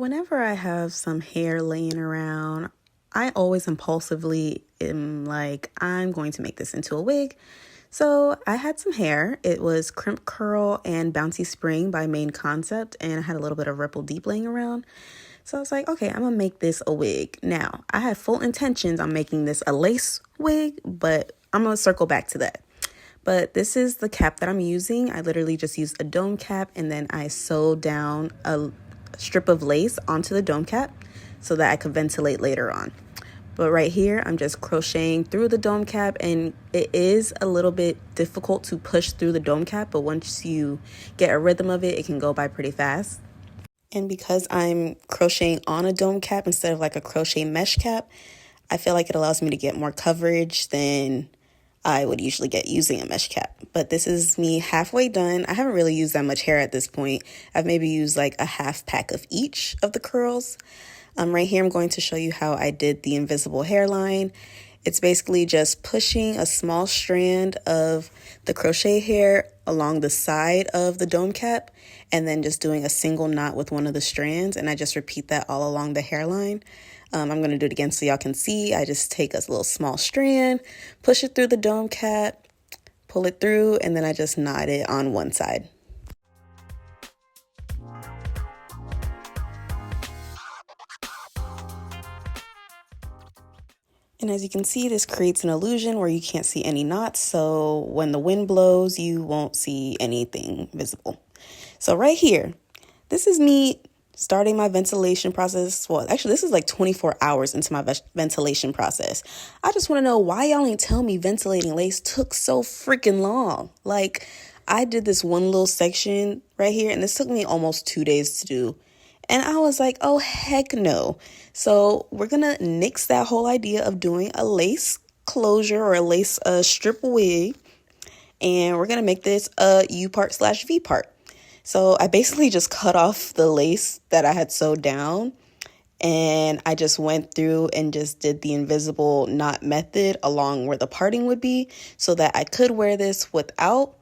whenever I have some hair laying around, I always impulsively am like, I'm going to make this into a wig. So I had some hair. It was Crimp Curl and Bouncy Spring by Main Concept, and I had a little bit of Ripple Deep laying around. So I was like, okay, I'm gonna make this a wig. Now, I had full intentions on making this a lace wig, but I'm gonna circle back to that. But this is the cap that I'm using. I literally just used a dome cap and then I sewed down a strip of lace onto the dome cap so that I could ventilate later on. But right here, I'm just crocheting through the dome cap, and it is a little bit difficult to push through the dome cap, but once you get a rhythm of it, it can go by pretty fast. And because I'm crocheting on a dome cap instead of like a crochet mesh cap, I feel like it allows me to get more coverage than I would usually get using a mesh cap. But this is me halfway done. I haven't really used that much hair at this point. I've maybe used like a half pack of each of the curls. Right here, I'm going to show you how I did the invisible hairline. It's basically just pushing a small strand of the crochet hair along the side of the dome cap and then just doing a single knot with one of the strands. And I just repeat that all along the hairline. I'm going to do it again so y'all can see. I just take a little small strand, push it through the dome cap, pull it through, and then I just knot it on one side. And as you can see, this creates an illusion where you can't see any knots. So when the wind blows, you won't see anything visible. So right here, this is me starting my ventilation process. Well, actually, this is like 24 hours into my ventilation process. I just want to know why y'all ain't tell me ventilating lace took so freaking long. Like, I did this one little section right here, and this took me almost 2 days to do. And I was like, oh, heck no. So we're going to nix that whole idea of doing a lace closure or a lace strip wig. And we're going to make this a U part / V part. So I basically just cut off the lace that I had sewed down. And I just went through and just did the invisible knot method along where the parting would be so that I could wear this without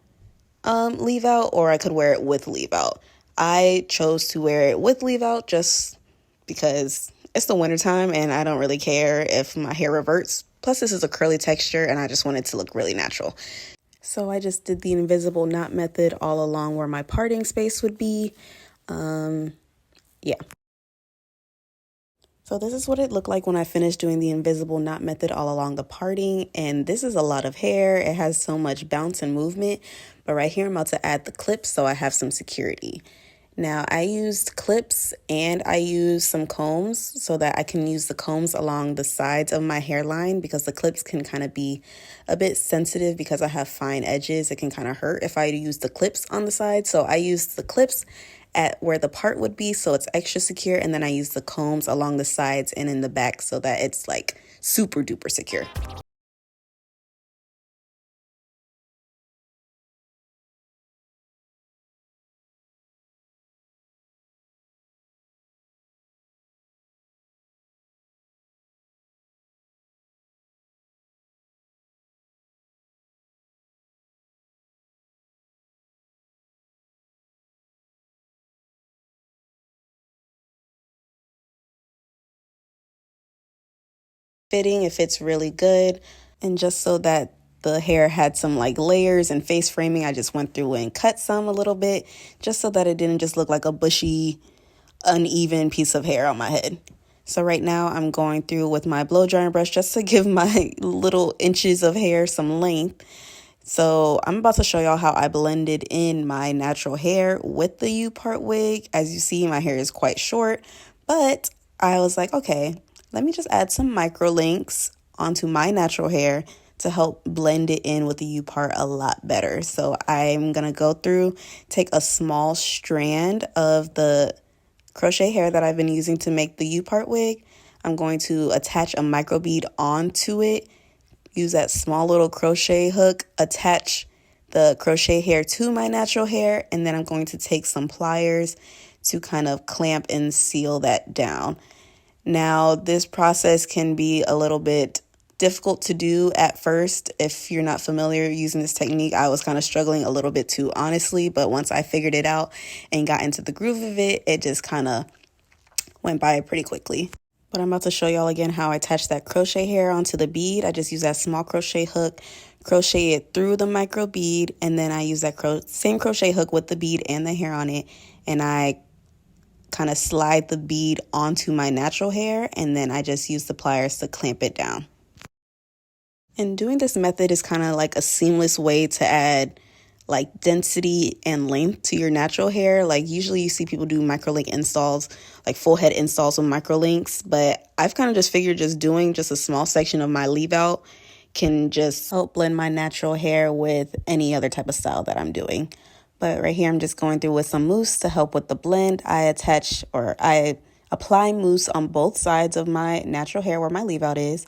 leave out, or I could wear it with leave out. I chose to wear it with leave out just because it's the wintertime and I don't really care if my hair reverts. Plus, this is a curly texture and I just want it to look really natural. So I just did the invisible knot method all along where my parting space would be. Yeah. So this is what it looked like when I finished doing the invisible knot method all along the parting. And this is a lot of hair. It has so much bounce and movement. But right here, I'm about to add the clips so I have some security. Now, I used clips and I used some combs so that I can use the combs along the sides of my hairline because the clips can kind of be a bit sensitive because I have fine edges. It can kind of hurt if I use the clips on the side. So I used the clips at where the part would be so it's extra secure, and then I use the combs along the sides and in the back so that it's like super duper secure. Fitting, it fits really good. And just so that the hair had some like layers and face framing, I just went through and cut some a little bit just so that it didn't just look like a bushy, uneven piece of hair on my head. So right now I'm going through with my blow drying brush just to give my little inches of hair some length. So I'm about to show y'all how I blended in my natural hair with the U-part wig. As you see, my hair is quite short, but I was like, okay, let me just add some micro links onto my natural hair to help blend it in with the U-part a lot better. So I'm going to go through, take a small strand of the crochet hair that I've been using to make the U-part wig. I'm going to attach a micro bead onto it, use that small little crochet hook, attach the crochet hair to my natural hair, and then I'm going to take some pliers to kind of clamp and seal that down. Now, this process can be a little bit difficult to do at first. If you're not familiar using this technique, I was kind of struggling a little bit too, honestly, but once I figured it out and got into the groove of it, it just kind of went by pretty quickly. But I'm about to show y'all again how I attach that crochet hair onto the bead. I just use that small crochet hook, crochet it through the micro bead, and then I use that same crochet hook with the bead and the hair on it, and I kind of slide the bead onto my natural hair, and then I just use the pliers to clamp it down. And doing this method is kind of like a seamless way to add like density and length to your natural hair. Like usually you see people do micro link installs, like full head installs with micro links, but I've kind of just figured just doing just a small section of my leave out can just help blend my natural hair with any other type of style that I'm doing. But right here I'm just going through with some mousse to help with the blend. I apply mousse on both sides of my natural hair where my leave out is,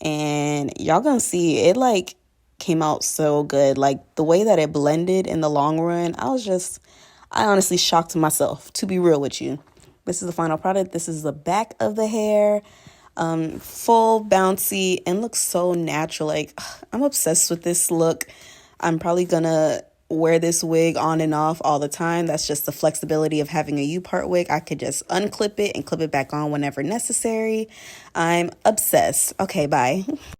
and y'all gonna see it like came out so good. Like the way that it blended in the long run, I honestly shocked myself, to be real with you. This is the final product. This is the back of the hair, full bouncy, and looks so natural. Like I'm obsessed with this look. I'm probably gonna wear this wig on and off all the time. That's just the flexibility of having a U-part wig. I could just unclip it and clip it back on whenever necessary. I'm obsessed. Okay, bye.